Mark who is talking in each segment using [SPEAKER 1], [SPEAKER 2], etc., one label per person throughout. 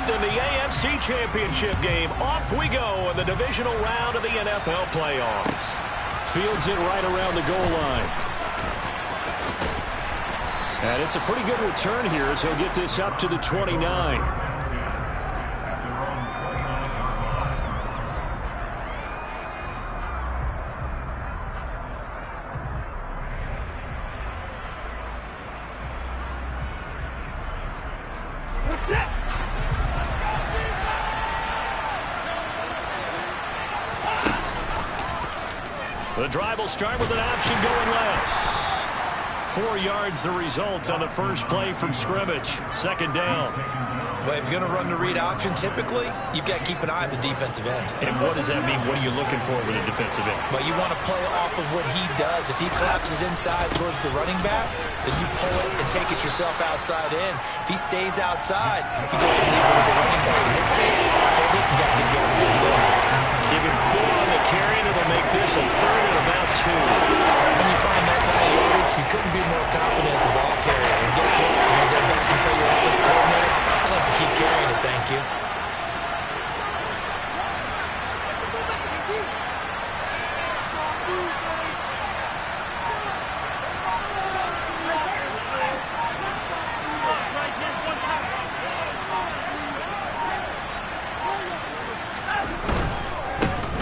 [SPEAKER 1] in the AFC Championship game. Off we go in the divisional round of the NFL playoffs. Fields it right around the goal line. And it's a pretty good return here as he'll get this up to the 29. The drive will start with an option going left. 4 yards the result on the first play from scrimmage. Second down.
[SPEAKER 2] Well, if you're going to run the read option, typically, you've got to keep an eye on the defensive end.
[SPEAKER 1] And what does that mean? What are you looking for with a defensive end?
[SPEAKER 2] Well, you want to play off of what he does. If he collapses inside towards the running back, then you pull it and take it yourself outside in. If he stays outside, you go ahead and leave it with the running back. In this case, pulled it and got good yardage himself.
[SPEAKER 1] Give him 4 on the carry, and it'll make this a third and about 2.
[SPEAKER 2] When you find that kind of yardage, you couldn't be more confident as a ball carrier. And guess what? You're going to go back and tell your offensive coordinator, I'd like to keep carrying it, thank you.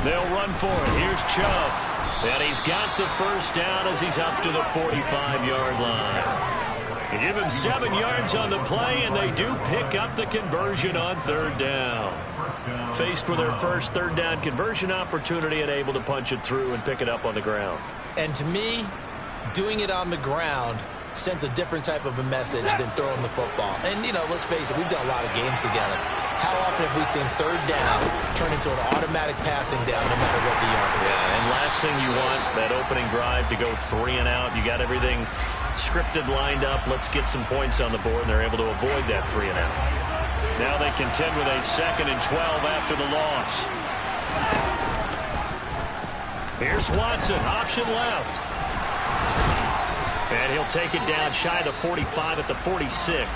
[SPEAKER 1] They'll run for it. Here's Chubb. And he's got the first down as he's up to the 45-yard line. They give him 7 yards on the play, and they do pick up the conversion on third down. Faced with their first third down conversion opportunity and able to punch it through and pick it up on the ground.
[SPEAKER 2] And to me, doing it on the ground sends a different type of a message than throwing the football. And, you know, let's face it, we've done a lot of games together. How often have we seen third down turn into an automatic passing down no matter what the yard?
[SPEAKER 1] Yeah, and last thing you want, that opening drive to go 3 and out. You got everything scripted, lined up. Let's get some points on the board, and they're able to avoid that 3 and out. Now they contend with a 2nd and 12 after the loss. Here's Watson, option left. And he'll take it down shy of the 45 at the 46.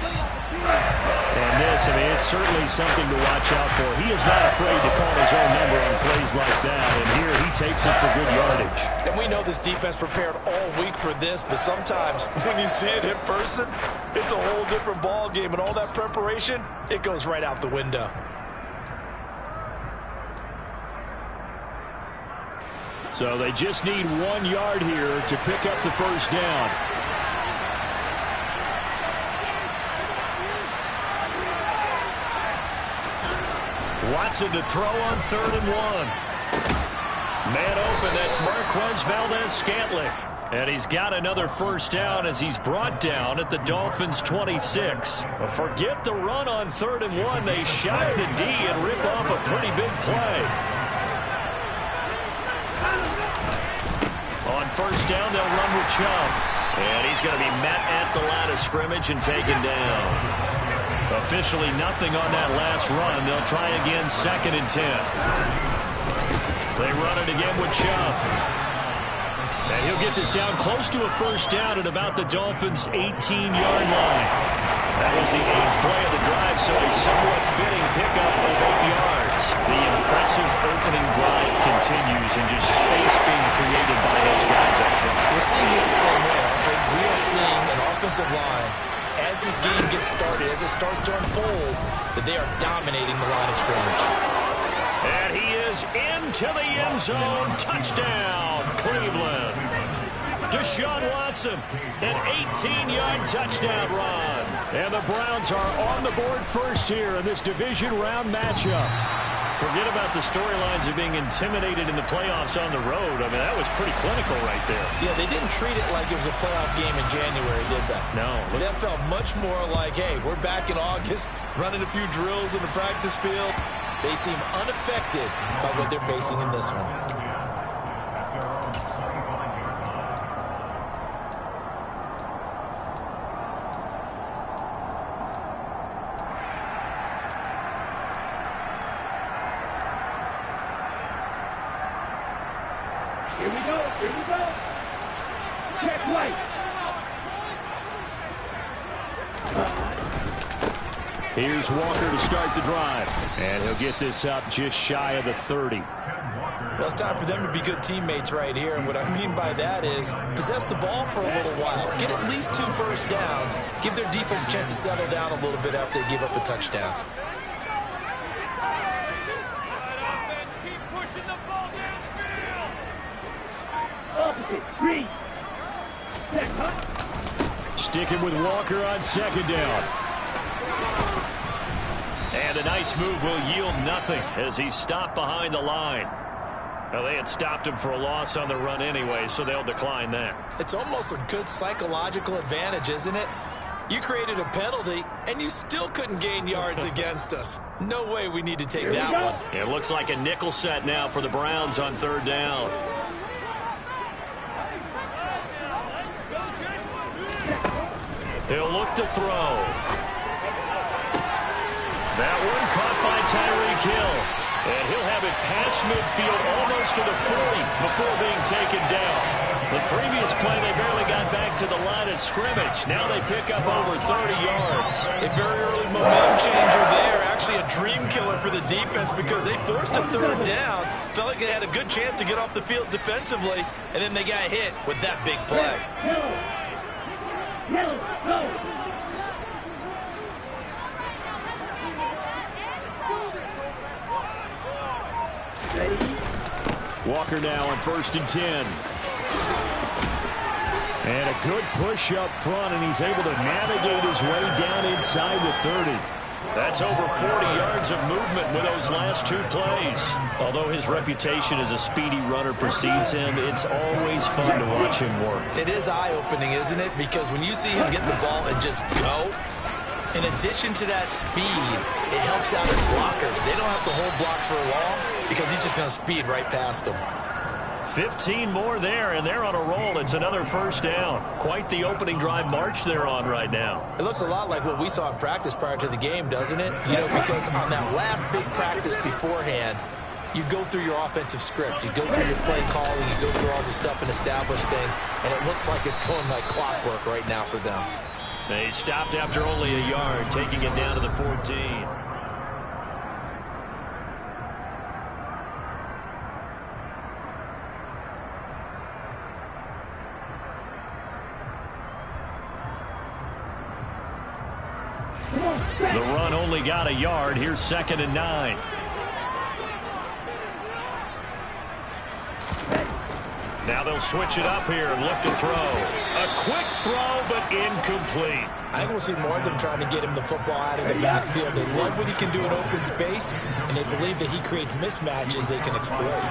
[SPEAKER 1] And this, I mean, it's certainly something to watch out for. He is not afraid to call his own number on plays like that. And here he takes it for good yardage.
[SPEAKER 3] And we know this defense prepared all week for this, but sometimes when you see it in person, it's a whole different ball game. And all that preparation, it goes right out the window.
[SPEAKER 1] So they just need 1 yard here to pick up the first down. Watson to throw on 3rd and 1. Man open, that's Marquez Valdes-Scantling. And he's got another first down as he's brought down at the Dolphins' 26. But forget the run on 3rd and 1. They shot the D and rip off a pretty big play. On first down, they'll run with Chubb. And he's going to be met at the line of scrimmage and taken down. Officially nothing on that last run. They'll try again 2nd and 10. They run it again with Chubb. And he'll get this down close to a first down at about the Dolphins' 18-yard line. That was the 8th play of the drive, so a somewhat fitting pickup of 8 yards. The impressive opening drive continues and just space being created by those guys up front.
[SPEAKER 2] We're seeing this the same way. We are seeing an offensive line, as this game gets started, as it starts to unfold, that they are dominating the line of scrimmage.
[SPEAKER 1] And he is into the end zone. Touchdown, Cleveland. Deshaun Watson, an 18-yard touchdown run. And the Browns are on the board first here in this division round matchup. Forget about the storylines of being intimidated in the playoffs on the road. I mean, that was pretty clinical right there.
[SPEAKER 2] Yeah, they didn't treat it like it was a playoff game in January, did they?
[SPEAKER 1] No.
[SPEAKER 2] That felt much more like, hey, we're back in August, running a few drills in the practice field. They seem unaffected by what they're facing in this one.
[SPEAKER 4] Here we go. Check right.
[SPEAKER 1] Here's Walker to start the drive. And he'll get this up just shy of the 30.
[SPEAKER 2] Well, it's time for them to be good teammates right here. And what I mean by that is possess the ball for a little while. Get at least 2 first downs. Give their defense a chance to settle down a little bit after they give up a touchdown.
[SPEAKER 1] Sticking with Walker on second down. And a nice move will yield nothing as he's stopped behind the line. Now, they had stopped him for a loss on the run anyway, so they'll decline that.
[SPEAKER 2] It's almost a good psychological advantage, isn't it? You created a penalty, and you still couldn't gain yards against us. No way we need to take that one.
[SPEAKER 1] It looks like a nickel set now for the Browns on third down. He'll look to throw. That one caught by Tyreek Hill. And he'll have it past midfield almost to the 40 before being taken down. The previous play, they barely got back to the line of scrimmage. Now they pick up over 30 yards.
[SPEAKER 2] A very early momentum changer there. Actually a dream killer for the defense because they forced a third down. Felt like they had a good chance to get off the field defensively. And then they got hit with that big play.
[SPEAKER 1] Walker now on 1st and 10. And a good push up front, and he's able to navigate his way down inside the 30. That's over 40 yards of movement with those last 2 plays. Although his reputation as a speedy runner precedes him, it's always fun to watch him work.
[SPEAKER 2] It is eye-opening, isn't it? Because when you see him get the ball and just go, in addition to that speed, it helps out his blockers. They don't have to hold blocks for long because he's just going to speed right past them.
[SPEAKER 1] 15 more there, and they're on a roll. It's another first down. Quite the opening drive march they're on right now.
[SPEAKER 2] It looks a lot like what we saw in practice prior to the game, doesn't it? You know, because on that last big practice beforehand, you go through your offensive script. You go through your play calling. You go through all the stuff and establish things, and it looks like it's going like clockwork right now for them.
[SPEAKER 1] They stopped after only a yard, taking it down to the 14. The run only got a yard. Here's 2nd and 9. Now they'll switch it up here and look to throw. A quick throw, but incomplete.
[SPEAKER 2] I think we'll see more of them trying to get him the football out of the backfield. They love what he can do in open space, and they believe that he creates mismatches they can exploit.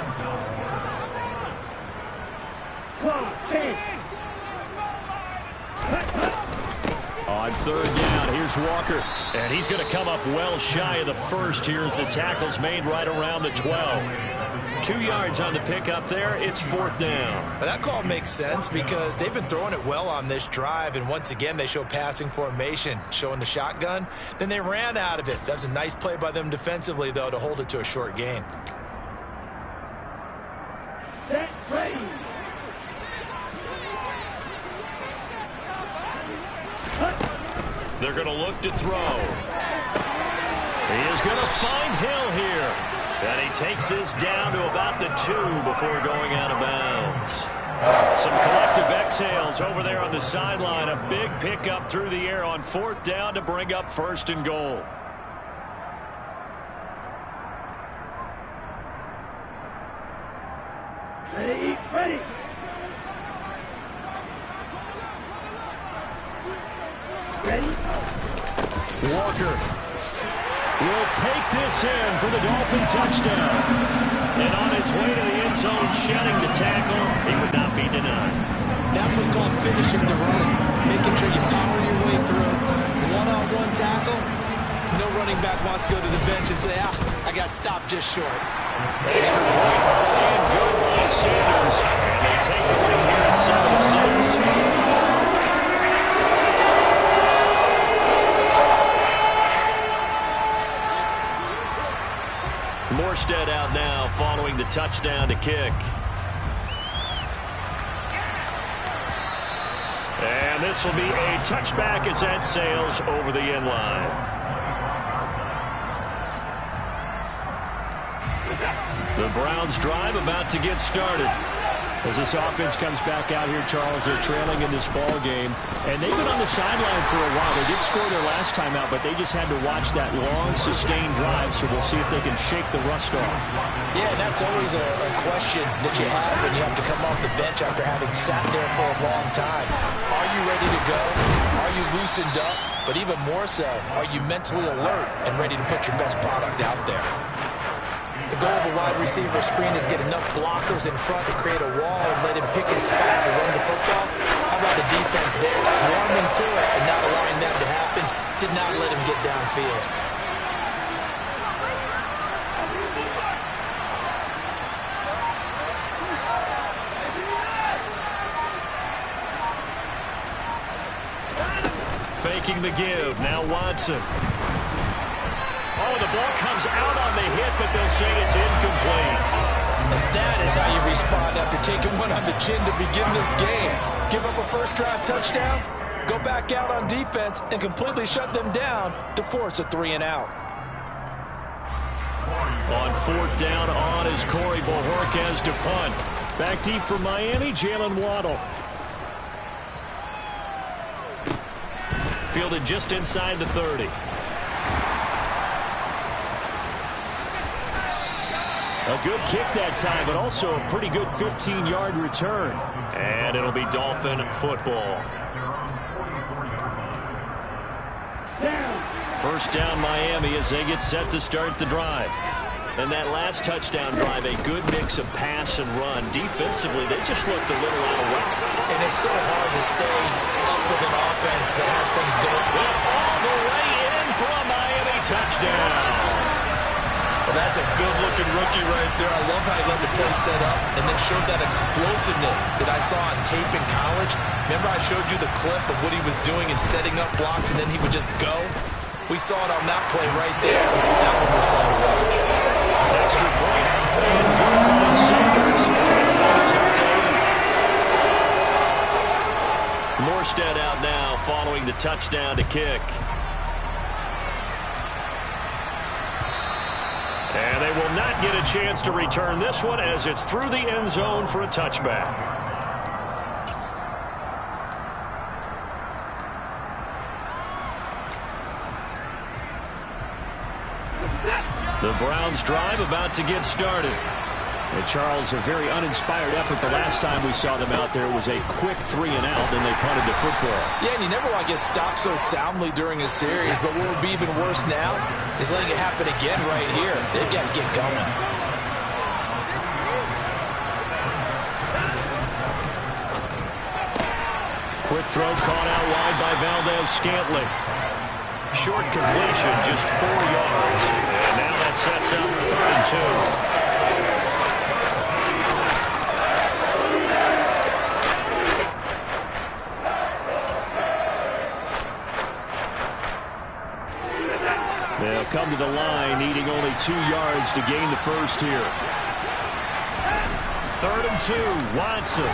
[SPEAKER 1] On third down, here's Walker. And he's going to come up well shy of the first here as the tackle's made right around the 12. 2 yards on the pickup there. It's 4th down.
[SPEAKER 2] But that call makes sense because they've been throwing it well on this drive, and once again they show passing formation, showing the shotgun. Then they ran out of it. That's a nice play by them defensively, though, to hold it to a short gain.
[SPEAKER 4] Set, ready.
[SPEAKER 1] They're going to look to throw. He is going to find Hill here. And he takes this down to about the 2 before going out of bounds. Some collective exhales over there on the sideline. A big pickup through the air on 4th down to bring up 1st and goal.
[SPEAKER 4] Ready, ready. Ready.
[SPEAKER 1] Walker will take this in for the Dolphin touchdown. And on his way to the end zone, shedding the tackle, he would not be denied.
[SPEAKER 2] That's what's called finishing the run, making sure you power your way through. One-on-one tackle, no running back wants to go to the bench and say, I got stopped just short.
[SPEAKER 1] Extra point early and good by Sanders. And they take the lead here at 7-6. Morstead out now following the touchdown to kick. And this will be a touchback as that sails over the end line. The Browns drive about to get started.
[SPEAKER 5] As this offense comes back out here, Charles, they're trailing in this ball game. And they've been on the sideline for a while. They did score their last time out, but they just had to watch that long, sustained drive. So we'll see if they can shake the rust off.
[SPEAKER 2] Yeah, and that's always a question that you have when you have to come off the bench after having sat there for a long time. Are you ready to go? Are you loosened up? But even more so, are you mentally alert and ready to put your best product out there? The goal of a wide receiver screen is get enough blockers in front to create a wall and let him pick his spot to run the football. How about the defense there, swarming to it and not allowing that to happen? Did not let him get downfield.
[SPEAKER 1] Faking the give. Now Watson. Oh, the ball comes out on the hit, but they'll say it's incomplete.
[SPEAKER 2] And that is how you respond after taking one on the chin to begin this game. Give up a first drive touchdown, go back out on defense, and completely shut them down to force a 3-and-out.
[SPEAKER 1] On fourth down, on is Corey Bojorquez to punt. Back deep for Miami, Jalen Waddle. Fielded just inside the 30. A good kick that time, but also a pretty good 15-yard return. And it'll be Dolphin football. First down Miami as they get set to start the drive. And that last touchdown drive, a good mix of pass and run. Defensively, they just looked a little out of whack.
[SPEAKER 2] And it's so hard to stay up with an offense that has things going.
[SPEAKER 1] All the way in for a Miami touchdown.
[SPEAKER 2] Well, that's a good-looking rookie right there. I love how he let the play set up and then showed that explosiveness that I saw on tape in college. Remember I showed you the clip of what he was doing and setting up blocks, and then he would just go? We saw it on that play right there. That one was fun to watch.
[SPEAKER 1] Extra point. And good by Sanders. It's up to 8. Morstead out now following the touchdown to kick. And they will not get a chance to return this one as it's through the end zone for a touchback. The Browns drive about to get started.
[SPEAKER 5] And Charles, a very uninspired effort the last time we saw them out there. It was a quick 3-and-out, and they punted the football.
[SPEAKER 2] Yeah, and you never want to get stopped so soundly during a series, but what would be even worse now is letting it happen again right here. They've got to get going.
[SPEAKER 1] Quick throw caught out wide by Valdez-Scantling. Short completion, just 4 yards. And now that sets up 3rd and 2. They'll come to the line, needing only 2 yards to gain the first here. 3rd and 2, Watson.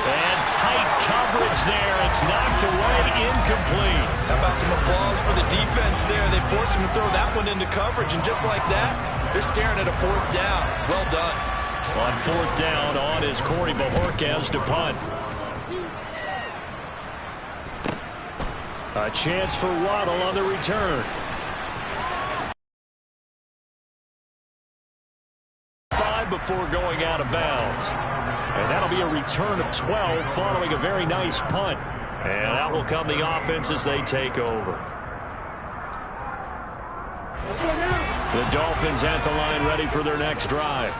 [SPEAKER 1] And tight coverage there. It's knocked away, incomplete.
[SPEAKER 2] How about some applause for the defense there? They forced him to throw that one into coverage, and just like that, they're staring at a 4th down. Well done.
[SPEAKER 1] On 4th down, on is Corey Bojorquez to punt. A chance for Waddle on the return. 5 before going out of bounds. And that'll be a return of 12 following a very nice punt. And out will come the offense as they take over. The Dolphins at the line ready for their next drive.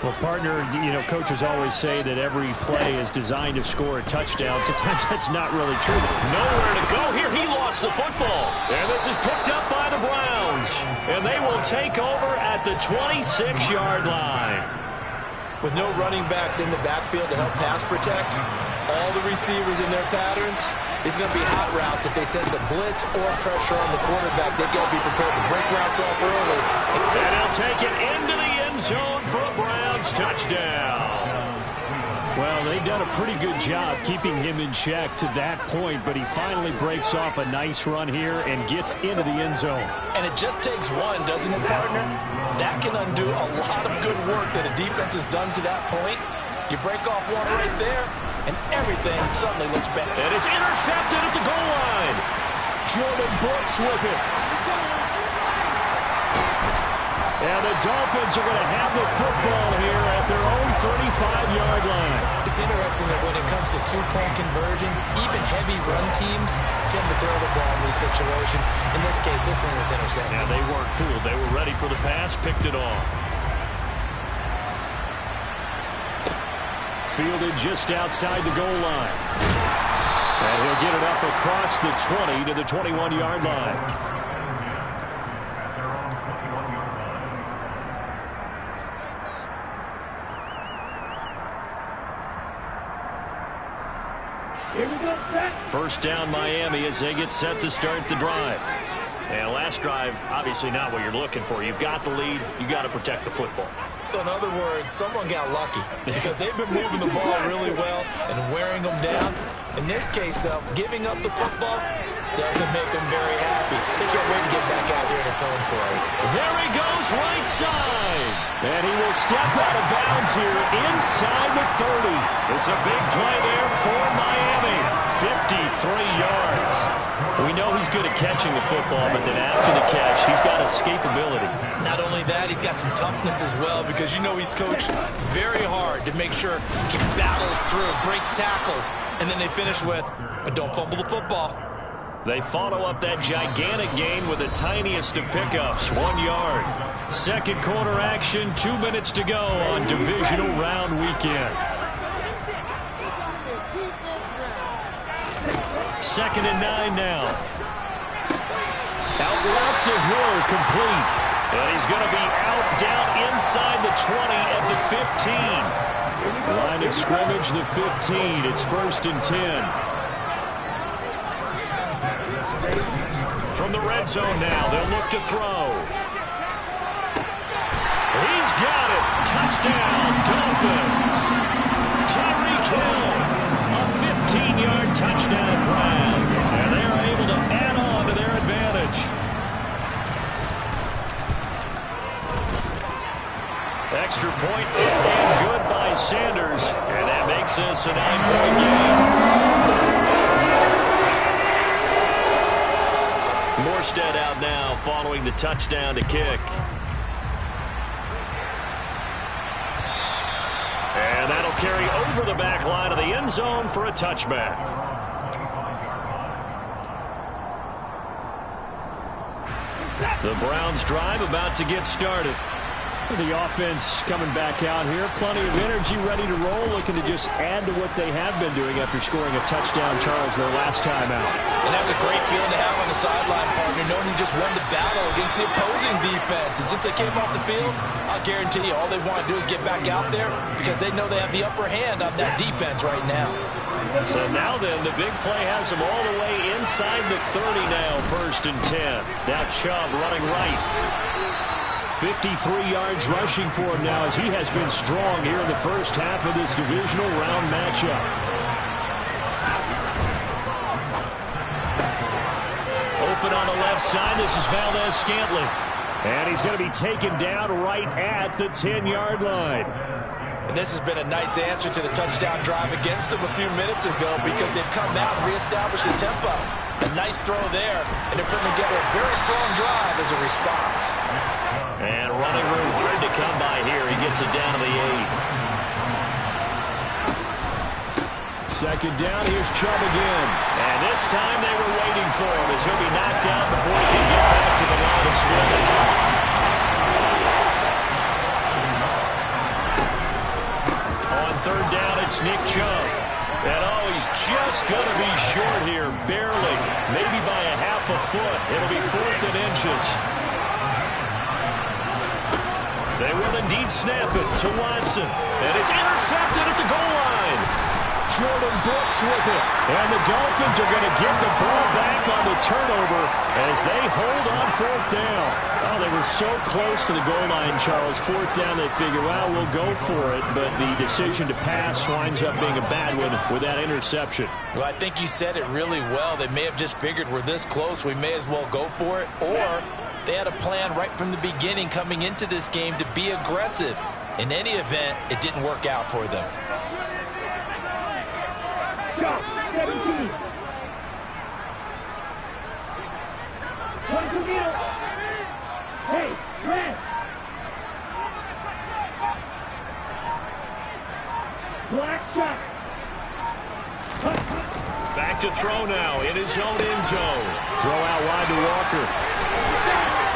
[SPEAKER 5] Well, partner, you know, coaches always say that every play is designed to score a touchdown. Sometimes that's not really true.
[SPEAKER 1] Nowhere to go here. He lost the football. And this is picked up by the Browns. And they will take over at the 26-yard line.
[SPEAKER 2] With no running backs in the backfield to help pass protect, all the receivers in their patterns, it's going to be hot routes. If they sense a blitz or pressure on the quarterback, they've got to be prepared to break routes off early.
[SPEAKER 1] And he'll take it into the end zone for a Browns touchdown.
[SPEAKER 5] Well, they've done a pretty good job keeping him in check to that point, but he finally breaks off a nice run here and gets into the end zone.
[SPEAKER 2] And it just takes one, doesn't it, partner? That can undo a lot of good work that a defense has done to that point. You break off one right there, and everything suddenly looks better.
[SPEAKER 1] And it's intercepted at the goal line.
[SPEAKER 5] Jordan Brooks with it. And the Dolphins are going to have the football here at their own 35-yard line.
[SPEAKER 2] It's interesting that when it comes to two-point conversions, even heavy run teams tend to throw the ball in these situations. In this case, this one was intercepted.
[SPEAKER 1] Yeah, they weren't fooled. They were ready for the pass, picked it off. Fielded just outside the goal line. And he'll get it up across the 20 to the 21-yard line.
[SPEAKER 4] Here we go, set.
[SPEAKER 1] First down Miami as they get set to start the drive. And last drive, obviously not what you're looking for. You've got the lead. You got to protect the football.
[SPEAKER 2] So in other words, someone got lucky because they've been moving the ball really well and wearing them down. In this case, though, giving up the football doesn't make them very happy. They can't wait to get back out there and atone for it.
[SPEAKER 1] There he goes, right side.
[SPEAKER 5] And he will step out of bounds here inside the 30.
[SPEAKER 1] It's a big play there for Miami. 53 yards. We know he's good at catching the football, but then after the catch, he's got escapability.
[SPEAKER 2] Not only that, he's got some toughness as well because you know he's coached very hard to make sure he battles through, breaks tackles, and then they finish with, but don't fumble the football.
[SPEAKER 1] They follow up that gigantic gain with the tiniest of pickups, 1 yard. Second quarter action, 2 minutes to go on divisional round weekend. Second and 9 now. Out route to Hill, complete. And he's going to be out down inside the 20 at the 15.
[SPEAKER 5] Line of scrimmage, the 15. It's first and 10.
[SPEAKER 1] From the red zone now, they'll look to throw. He's got it. Touchdown, Dolphins. Tyreek Hill, a 15-yard touchdown grab. And they are able to add on to their advantage. Extra point and good by Sanders. And that makes this a 9-point game. Morstead out now following the touchdown to kick. And that'll carry over the back line of the end zone for a touchback. The Browns drive about to get started.
[SPEAKER 5] The offense coming back out here. Plenty of energy, ready to roll, looking to just add to what they have been doing after scoring a touchdown, Charles, their last time out.
[SPEAKER 2] And that's a great feeling to have on the sideline, partner, knowing you just won the battle against the opposing defense. And since they came off the field, I'll guarantee you all they want to do is get back out there because they know they have the upper hand on that defense right now.
[SPEAKER 1] So now then, the big play has them all the way inside the 30 now, first and 10. Now Chubb running right. 53 yards rushing for him now as he has been strong here in the first half of this divisional round matchup. Open on the left side. This is Valdez-Scantling.
[SPEAKER 5] And he's going to be taken down right at the 10-yard line.
[SPEAKER 2] And this has been a nice answer to the touchdown drive against them a few minutes ago because they've come out and reestablished the tempo. A nice throw there, and they're putting together a very strong drive as a response.
[SPEAKER 1] And running room hard to come by here. He gets it down to the 8.
[SPEAKER 5] Second down, here's Chubb again.
[SPEAKER 1] And this time they were waiting for him as he'll be knocked out before he can get back to the line of scrimmage. On third down, it's Nick Chubb. And he's just going to be short here, barely. Maybe by a half a foot. It'll be 4th and inches. They will indeed snap it to Watson. And it's intercepted at the goal line.
[SPEAKER 5] Jordan Brooks with it. And the Dolphins are going to get the ball back on the turnover as they hold on 4th down. Oh, they were so close to the goal line, Charles. 4th down, they figure, well, we'll go for it. But the decision to pass winds up being a bad one with that interception.
[SPEAKER 2] Well, I think you said it really well. They may have just figured we're this close, we may as well go for it. Or They had a plan right from the beginning coming into this game to be aggressive. In any event, it didn't work out for them.
[SPEAKER 4] Go, 17. Hey, red. Black shot.
[SPEAKER 1] Back to throw now in his own end zone. Throw out wide to Walker.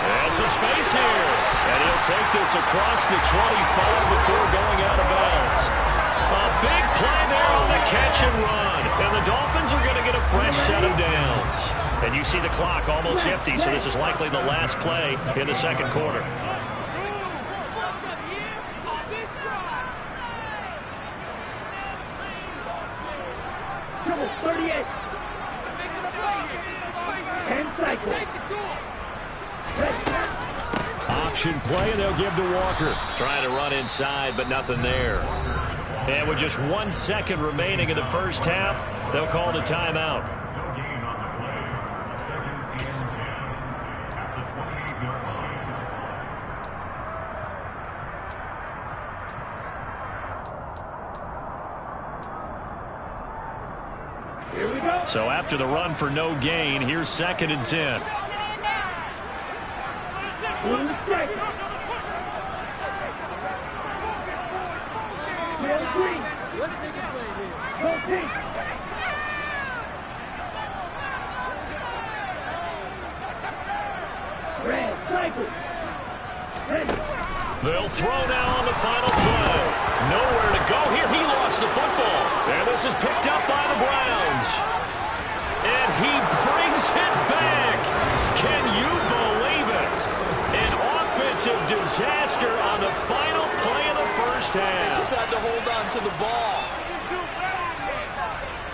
[SPEAKER 1] There's some space here. And he'll take this across the 25 before going out of bounds. A big play there on the catch and run. And the Dolphins are going to get a fresh set of downs. And you see the clock almost empty, so this is likely the last play in the second quarter.
[SPEAKER 4] Trouble, 38. And cycle.
[SPEAKER 5] Option play, and they'll give to Walker.
[SPEAKER 1] Trying to run inside, but nothing there. And with just 1 second remaining in the first half, they'll call the timeout.
[SPEAKER 4] Here we go.
[SPEAKER 1] So after the run for no gain, here's 2nd and 10.
[SPEAKER 4] On the strike. Real green.
[SPEAKER 6] Let's make a play here.
[SPEAKER 4] Go pink. Red, cycle. Ready.
[SPEAKER 1] They'll throw now on the final play. Nowhere to go here. He lost the football. And this is picked up by the Browns. And he brings it back. Can you believe it? An offensive disaster on the final play of the first half.
[SPEAKER 2] Just had to hold on to the ball.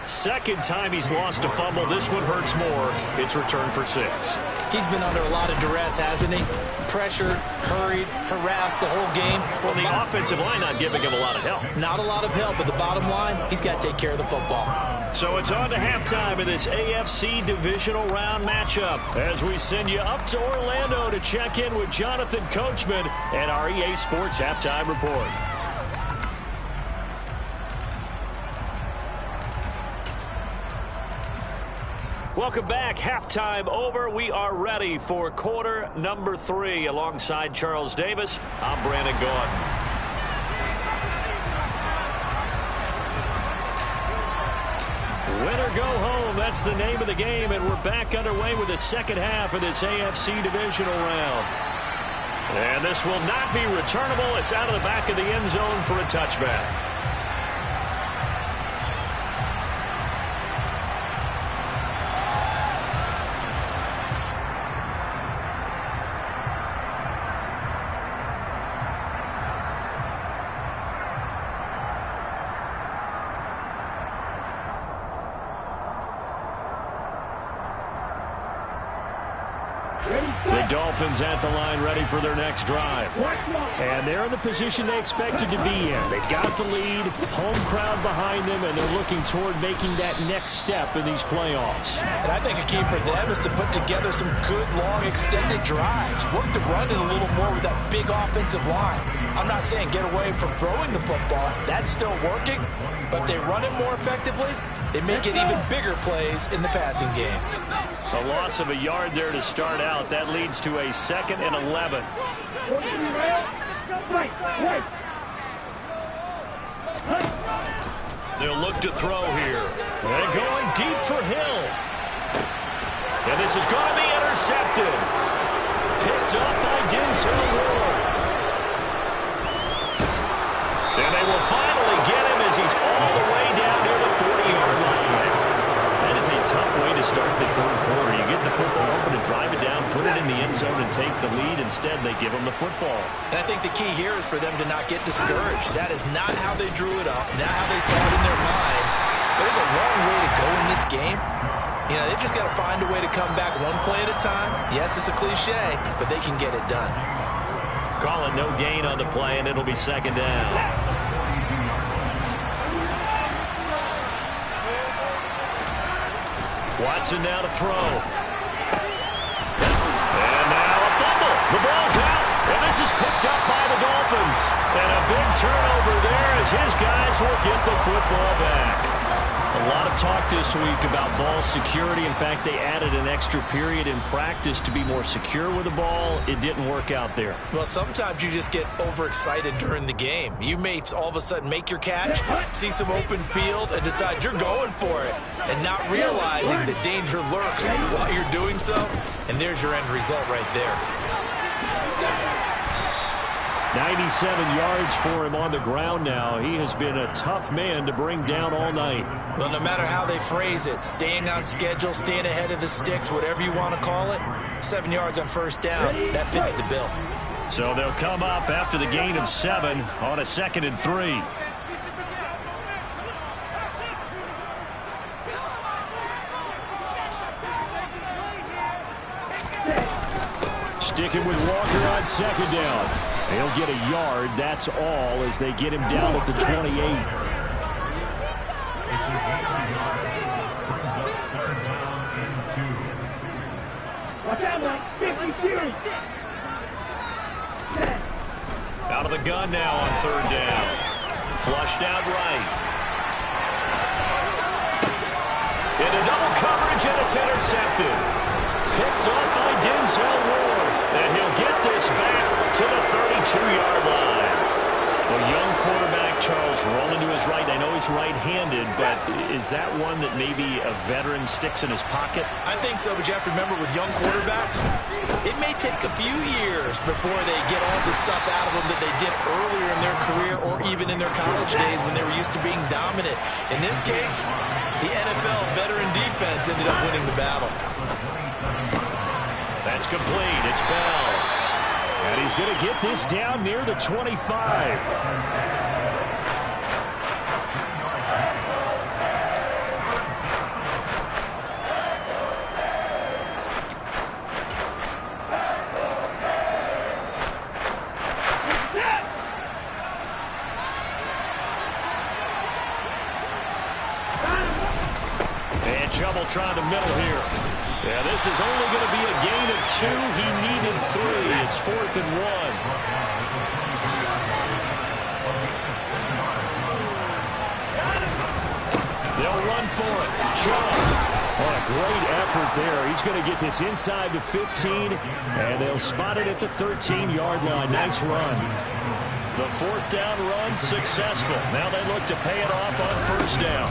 [SPEAKER 1] Second time he's lost a fumble. This one hurts more. It's returned for 6.
[SPEAKER 2] He's been under a lot of duress, hasn't he? Pressured, hurried, harassed the whole game.
[SPEAKER 1] Well, the offensive line not giving him a lot of help.
[SPEAKER 2] Not a lot of help, but the bottom line, he's got to take care of the football.
[SPEAKER 1] So it's on to halftime in this AFC divisional round matchup as we send you up to Orlando to check in with Jonathan Coachman and our EA Sports Halftime Report. Welcome back. Halftime over. We are ready for quarter number 3. Alongside Charles Davis, I'm Brandon Gaudin. Win or go home, that's the name of the game, and we're back underway with the second half of this AFC divisional round. And this will not be returnable. It's out of the back of the end zone for a touchback. The Dolphins at the line, ready for their next drive.
[SPEAKER 5] And they're in the position they expected to be in. They've got the lead, home crowd behind them, and they're looking toward making that next step in these playoffs.
[SPEAKER 2] And I think a key for them is to put together some good, long, extended drives. Work the run it a little more with that big offensive line. I'm not saying get away from throwing the football. That's still working. But they run it more effectively, they make it even bigger plays in the passing game.
[SPEAKER 1] A loss of a yard there to start out. That leads to a 2nd and 11. They'll look to throw here. And going deep for Hill. And this is going to be intercepted. Picked up by Denzel Ward. And they will finally get him as he's all the way down near the 40-yard line. That is a tough way to start the third quarter. You get the football open and drive it down, put it in the end zone and take the lead. Instead, they give him the football.
[SPEAKER 2] And I think the key here is for them to not get discouraged. That is not how they drew it up, not how they saw it in their minds. There's a long way to go in this game. You know, they've just got to find a way to come back one play at a time. Yes, it's a cliche, but they can get it done.
[SPEAKER 1] Call it no gain on the play, and it'll be 2nd down. Watson now to throw. And now a Dolphins. And a big turnover there as his guys will get the football back. A lot of talk this week about ball security. In fact, they added an extra period in practice to be more secure with the ball. It didn't work out there.
[SPEAKER 2] Well, sometimes you just get overexcited during the game. You may all of a sudden make your catch, see some open field, and decide you're going for it, and not realizing the danger lurks while you're doing so. And there's your end result right there.
[SPEAKER 5] 97 yards for him on the ground now. He has been a tough man to bring down all night.
[SPEAKER 2] Well, no matter how they phrase it, staying on schedule, staying ahead of the sticks, whatever you want to call it, 7 yards on first down, that fits the bill.
[SPEAKER 1] So they'll come up after the gain of 7 on a 2nd and 3.
[SPEAKER 5] Sticking with Walker on 2nd down. He'll get a yard, that's all, as they get him down at the 28.
[SPEAKER 4] Watch out, Mike. 52.
[SPEAKER 1] Out of the gun now on 3rd down. Flushed out right. Into double coverage, and it's intercepted. Picked up by Denzel Ward. And he'll get this back to the 32-yard line. A young quarterback, Charles, rolling to his right. I know he's right-handed, but is that one that maybe a veteran sticks in his pocket?
[SPEAKER 2] I think so, but you have to remember with young quarterbacks, it may take a few years before they get all the stuff out of them that they did earlier in their career or even in their college days when they were used to being dominant. In this case, the NFL veteran defense ended up winning the battle.
[SPEAKER 1] That's complete. It's Bell.
[SPEAKER 5] And he's going to get this down near the 25.
[SPEAKER 1] And trouble trying to middle here. Yeah, this is only going to be a gain of 2. He needed 3. It's 4th and 1. They'll run for it. Chubb.
[SPEAKER 5] What a great effort there. He's going to get this inside the 15, and they'll spot it at the 13-yard line. Nice run.
[SPEAKER 1] The 4th down run successful. Now they look to pay it off on 1st down.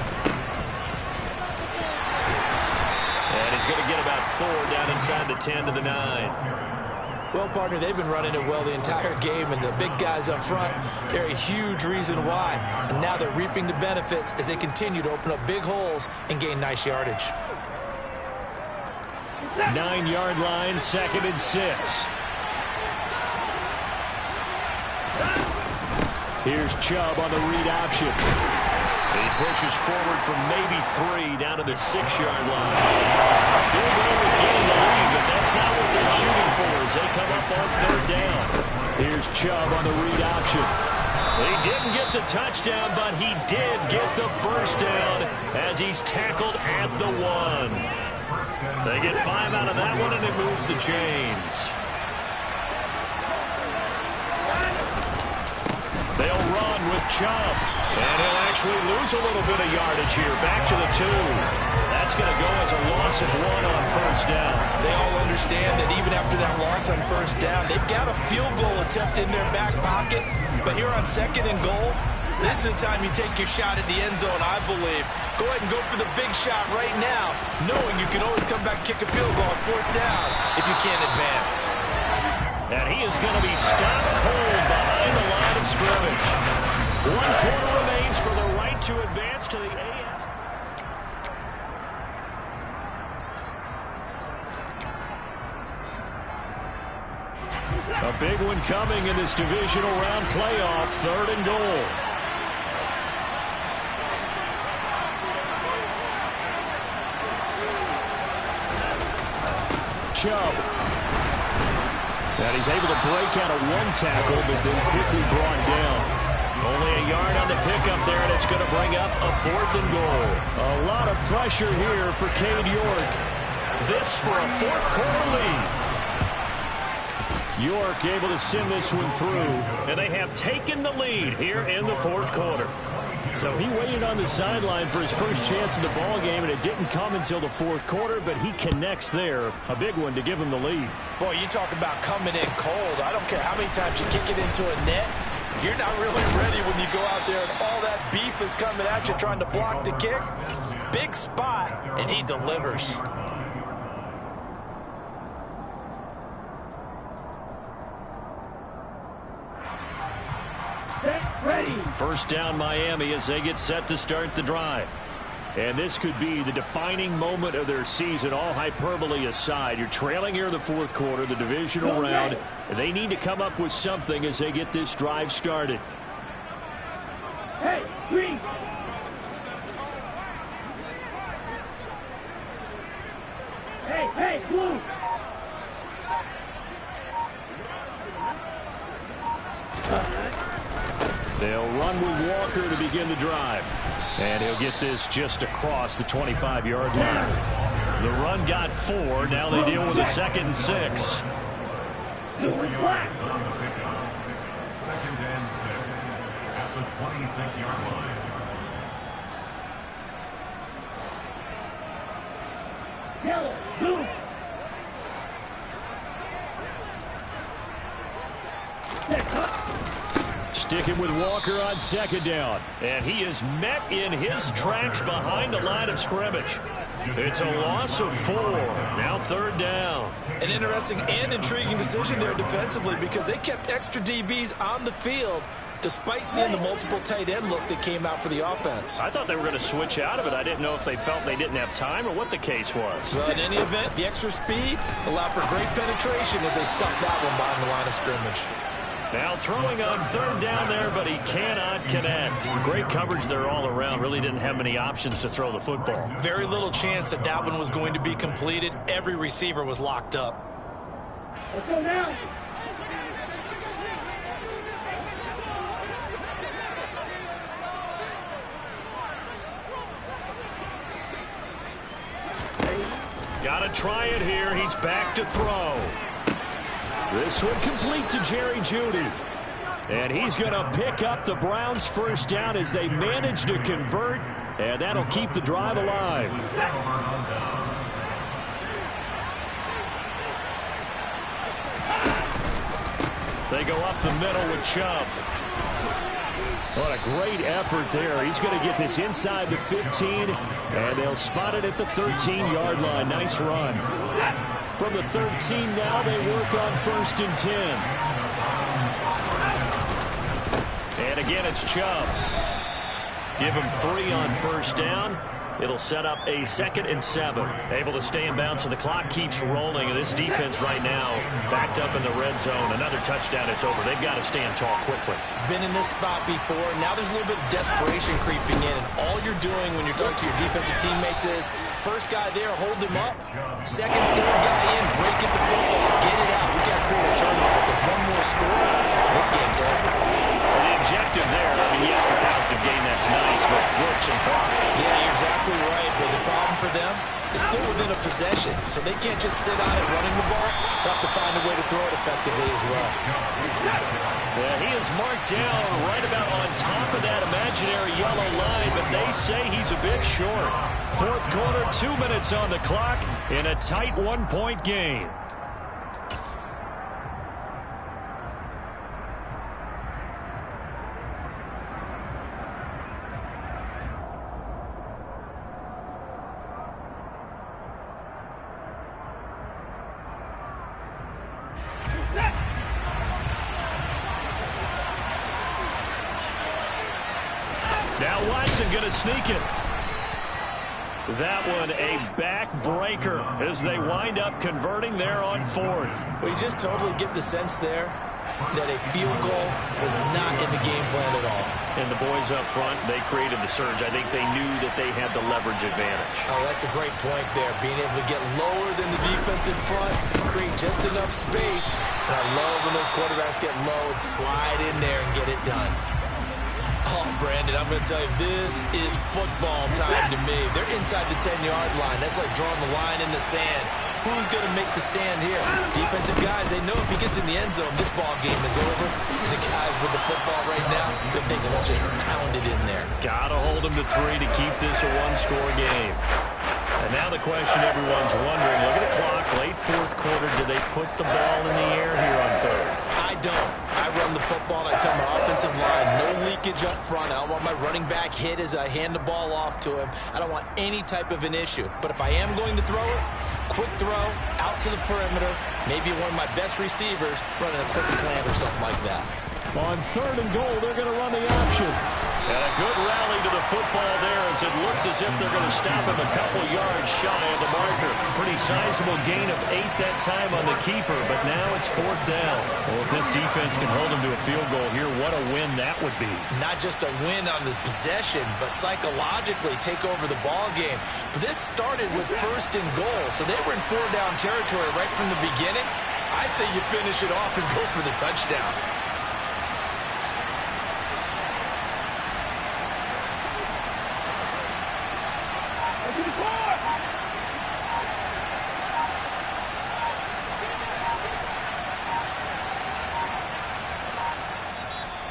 [SPEAKER 1] And he's going to get about 4 down inside the 10 to the 9.
[SPEAKER 2] Well, partner, they've been running it well the entire game, and the big guys up front, they're a huge reason why. And now they're reaping the benefits as they continue to open up big holes and gain nice yardage.
[SPEAKER 5] 9-yard line, 2nd and 6. Here's Chubb on the read option.
[SPEAKER 1] He pushes forward from maybe 3 down to the 6-yard line. Field goal would gain the lead, but that's not what they're shooting for as they come up on 3rd down.
[SPEAKER 5] Here's Chubb on the read option.
[SPEAKER 1] He didn't get the touchdown, but he did get the 1st down as he's tackled at the 1. They get 5 out of that one, and it moves the chains. They'll run with Chubb. And he'll actually lose a little bit of yardage here. Back to the 2. That's going to go as a loss of 1 on 1st down.
[SPEAKER 2] They all understand that even after that loss on 1st down, they've got a field goal attempt in their back pocket. But here on 2nd and goal, this is the time you take your shot at the end zone, I believe. Go ahead and go for the big shot right now, knowing you can always come back and kick a field goal on 4th down if you can't advance.
[SPEAKER 1] And he is going to be stopped cold behind the line of scrimmage. 1 quarter remains for the right to advance to the AFC.
[SPEAKER 5] A big one coming in this divisional round playoff, 3rd and goal. Chubb. And he's able to break out of 1 tackle, but then quickly brought down.
[SPEAKER 1] Only a yard on the pickup there, and it's going to bring up a 4th and goal.
[SPEAKER 5] A lot of pressure here for Cade York.
[SPEAKER 1] This for a 4th quarter lead.
[SPEAKER 5] York able to send this one through.
[SPEAKER 1] And they have taken the lead here in the fourth quarter.
[SPEAKER 5] So he waited on the sideline for his first chance in the ball game, and it didn't come until the fourth quarter, but he connects there. A big one to give him the lead.
[SPEAKER 3] Boy, you talk about coming in cold. I don't care how many times you kick it into a net. You're not really ready when you go out there and all that beef is coming at you trying to block the kick. Big spot, and he delivers.
[SPEAKER 4] Ready.
[SPEAKER 5] First down Miami as they get set to start the drive. And this could be the defining moment of their season, all hyperbole aside. You're trailing here in the fourth quarter, the divisional round. And they need to come up with something as they get this drive started.
[SPEAKER 4] Hey, screen. Hey, blue.
[SPEAKER 5] They'll run with Walker to begin the drive. And he'll get this just across the 25-yard line.
[SPEAKER 1] The run got 4. Now they deal with a 2nd and 6.
[SPEAKER 4] Silver flag.
[SPEAKER 6] Second and 6 at the 26-yard line.
[SPEAKER 4] Yellow, blue.
[SPEAKER 5] Sticking with Walker on second down.
[SPEAKER 1] And he is met in his tracks behind the line of scrimmage. It's a loss of 4. Now 3rd down.
[SPEAKER 2] An interesting and intriguing decision there defensively because they kept extra DBs on the field despite seeing the multiple tight end look that came out for the offense.
[SPEAKER 1] I thought they were going to switch out of it. I didn't know if they felt they didn't have time or what the case was.
[SPEAKER 2] Well, in any event, the extra speed allowed for great penetration as they stuck that one behind the line of scrimmage.
[SPEAKER 1] Now throwing on 3rd down there, but he cannot connect.
[SPEAKER 5] Great coverage there all around. Really didn't have many options to throw the football.
[SPEAKER 2] Very little chance that that one was going to be completed. Every receiver was locked up.
[SPEAKER 4] Let's go now.
[SPEAKER 1] Got to try it here. He's back to throw.
[SPEAKER 5] This one complete to Jerry Jeudy. And he's going to pick up the Browns' first down as they manage to convert. And that'll keep the drive alive.
[SPEAKER 1] They go up the middle with Chubb.
[SPEAKER 5] What a great effort there. He's going to get this inside the 15. And they'll spot it at the 13-yard line. Nice run. From the 13 now, they work on 1st and 10.
[SPEAKER 1] And again, it's Chubb. Give him 3 on 1st down. It'll set up a 2nd and 7. Able to stay in bounds, so the clock keeps rolling. And this defense right now backed up in the red zone. Another touchdown, it's over. They've got to stand tall quickly.
[SPEAKER 2] Been in this spot before. Now there's a little bit of desperation creeping in. And all you're doing when you're talking to your defensive teammates is, first guy there, hold him up. Second, third guy in, break it the football, get it out. We've got to create a turnover because one more score, this game's over.
[SPEAKER 1] Well, the objective there, I mean, yes, the positive gain, that's nice, but works and clock.
[SPEAKER 2] Yeah, you're exactly right. But the problem for them is still within a possession. So they can't just sit on it running the ball. They have to find a way to throw it effectively as well.
[SPEAKER 1] Well, he is marked down right about on top of that imaginary yellow line, but they say he's a bit short. Fourth quarter, 2 minutes on the clock in a tight 1-point game. Now Watson going to sneak it. That one a backbreaker as they wind up converting there on 4th.
[SPEAKER 2] Well, you just totally get the sense there that a field goal was not in the game plan at all.
[SPEAKER 1] And the boys up front, they created the surge. I think they knew that they had the leverage advantage.
[SPEAKER 2] Oh, that's a great point there. Being able to get lower than the defense in front, create just enough space. And I love when those quarterbacks get low and slide in there and get it done. Oh, Brandon, I'm going to tell you, this is football time to me. They're inside the 10-yard line. That's like drawing the line in the sand. Who's going to make the stand here? Defensive guys, they know if he gets in the end zone, this ball game is over. The guys with the football right now, they're thinking, let's just pound it in there.
[SPEAKER 1] Got to hold him to 3 to keep this a one-score game. And now the question everyone's wondering, look at the clock, late fourth quarter, do they put the ball in the air here on third?
[SPEAKER 2] I don't. I run the football, and I tell my offensive line, no leakage up front. I don't want my running back hit as I hand the ball off to him. I don't want any type of an issue. But if I am going to throw it, quick throw, out to the perimeter, maybe one of my best receivers running a quick slant or something like that.
[SPEAKER 5] On 3rd and goal, they're going to run the option.
[SPEAKER 1] And a good rally to the football there as it looks as if they're going to stop him a couple yards shy of the marker. Pretty sizable gain of 8 that time on the keeper, but now it's 4th down. Well, if this defense can hold him to a field goal here, what a win that would be.
[SPEAKER 2] Not just a win on the possession, but psychologically take over the ball game. But this started with 1st and goal, so they were in 4-down territory right from the beginning. I say you finish it off and go for the touchdown.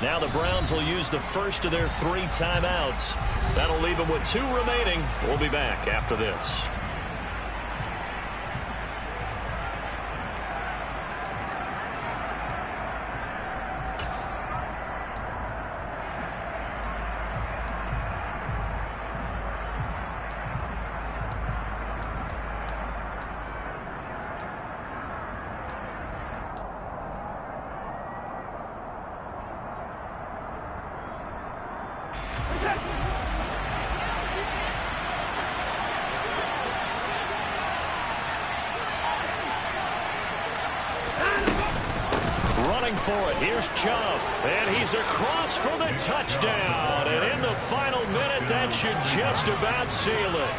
[SPEAKER 1] Now the Browns will use the first of their 3 timeouts. That'll leave them with 2 remaining. We'll be back after this. Running for it, here's Chubb, and he's across for the touchdown. And in the final minute, that should just about seal it.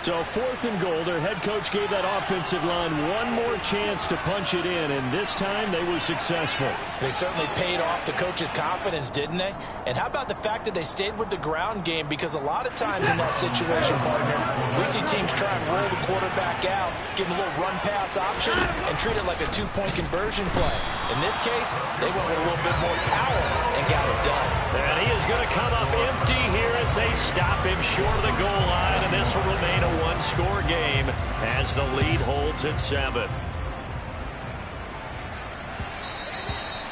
[SPEAKER 5] So 4th and goal, their head coach gave that offensive line one more chance to punch it in, and this time they were successful.
[SPEAKER 2] They certainly paid off the coach's confidence, didn't they? And how about the fact that they stayed with the ground game? Because a lot of times in that situation, partner, we see teams try and roll the quarterback out, give him a little run-pass option, and treat it like a 2-point conversion play. In this case, they went with a little bit more power and got it done.
[SPEAKER 1] And he is going to come up empty here as they stop him short of the goal line, and this will remain a one-score game as the lead holds at 7.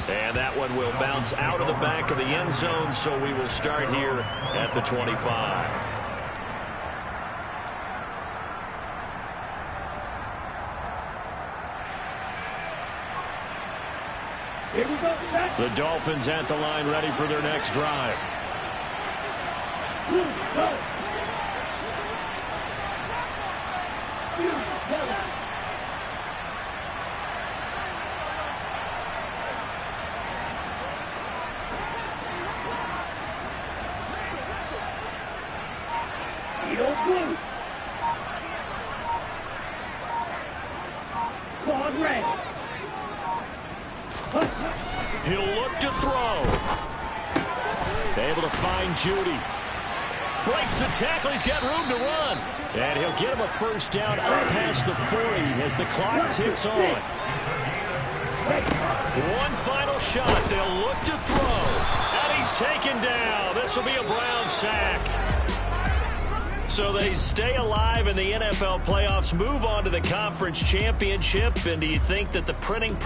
[SPEAKER 1] And that one will bounce out of the back of the end zone, so we will start here at the 25.
[SPEAKER 4] Here we go.
[SPEAKER 5] The Dolphins at the line ready for their next drive.
[SPEAKER 4] Blue, go. Blue, yellow. Yellow, blue. Claws red.
[SPEAKER 1] He'll look to throw.
[SPEAKER 5] Able to find Judy.
[SPEAKER 1] Breaks the tackle. He's got room to run.
[SPEAKER 5] And he'll get him a first down out past the 40 as the clock ticks on.
[SPEAKER 1] One final shot. They'll look to throw. And he's taken down. This will be a Brown sack. So they stay alive in the NFL playoffs, move on to the conference championship. And do you think that the printing